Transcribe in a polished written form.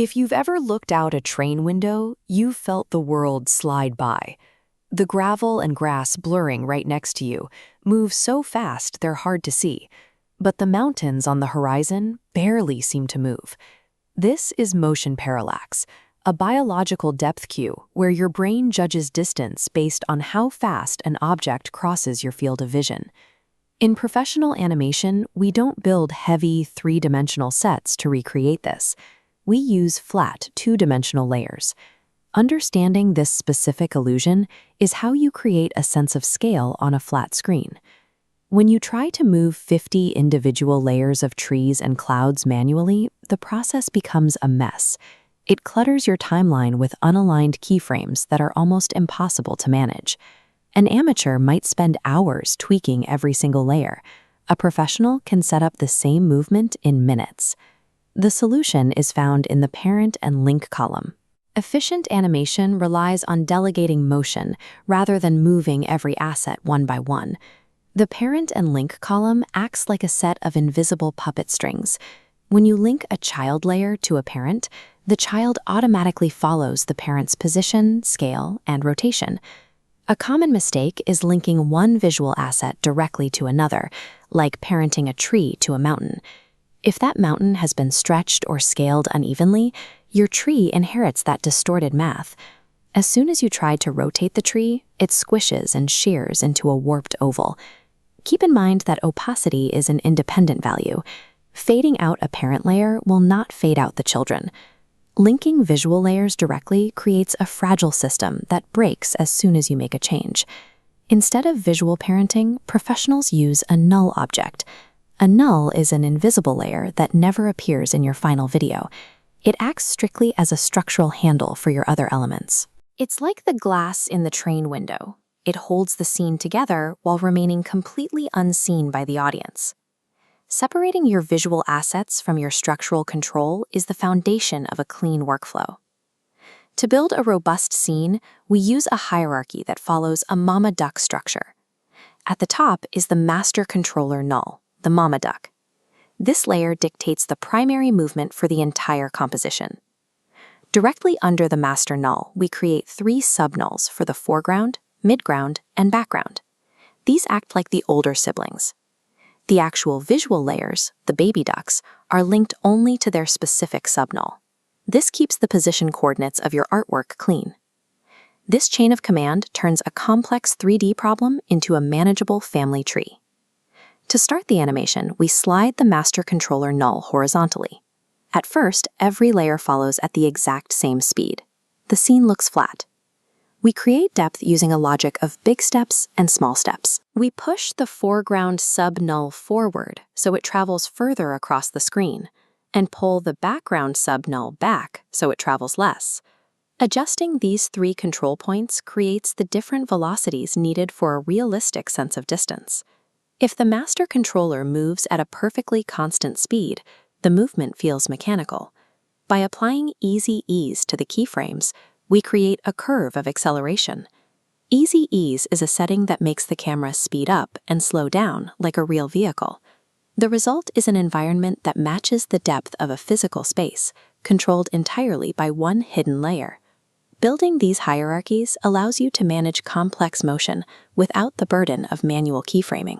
If you've ever looked out a train window, you've felt the world slide by. The gravel and grass blurring right next to you move so fast they're hard to see, but the mountains on the horizon barely seem to move. This is motion parallax, a biological depth cue where your brain judges distance based on how fast an object crosses your field of vision. In professional animation, we don't build heavy, three-dimensional sets to recreate this. We use flat, two-dimensional layers. Understanding this specific illusion is how you create a sense of scale on a flat screen. When you try to move 50 individual layers of trees and clouds manually, the process becomes a mess. It clutters your timeline with unaligned keyframes that are almost impossible to manage. An amateur might spend hours tweaking every single layer. A professional can set up the same movement in minutes. The solution is found in the parent and link column. Efficient animation relies on delegating motion rather than moving every asset one by one. The parent and link column acts like a set of invisible puppet strings. When you link a child layer to a parent, the child automatically follows the parent's position, scale, and rotation. A common mistake is linking one visual asset directly to another, like parenting a tree to a mountain. If that mountain has been stretched or scaled unevenly, your tree inherits that distorted math. As soon as you try to rotate the tree, it squishes and shears into a warped oval. Keep in mind that opacity is an independent value. Fading out a parent layer will not fade out the children. Linking visual layers directly creates a fragile system that breaks as soon as you make a change. Instead of visual parenting, professionals use a null object. A null is an invisible layer that never appears in your final video. It acts strictly as a structural handle for your other elements. It's like the glass in the train window. It holds the scene together while remaining completely unseen by the audience. Separating your visual assets from your structural control is the foundation of a clean workflow. To build a robust scene, we use a hierarchy that follows a mama duck structure. At the top is the master controller null, the mama duck. This layer dictates the primary movement for the entire composition. Directly under the master null, we create 3 subnulls for the foreground, midground, and background. These act like the older siblings. The actual visual layers, the baby ducks, are linked only to their specific subnull. This keeps the position coordinates of your artwork clean. This chain of command turns a complex 3D problem into a manageable family tree. To start the animation, we slide the master controller null horizontally. At first, every layer follows at the exact same speed. The scene looks flat. We create depth using a logic of big steps and small steps. We push the foreground sub-null forward so it travels further across the screen, and pull the background sub-null back so it travels less. Adjusting these 3 control points creates the different velocities needed for a realistic sense of distance. If the master controller moves at a perfectly constant speed, the movement feels mechanical. By applying easy ease to the keyframes, we create a curve of acceleration. Easy ease is a setting that makes the camera speed up and slow down like a real vehicle. The result is an environment that matches the depth of a physical space, controlled entirely by one hidden layer. Building these hierarchies allows you to manage complex motion without the burden of manual keyframing.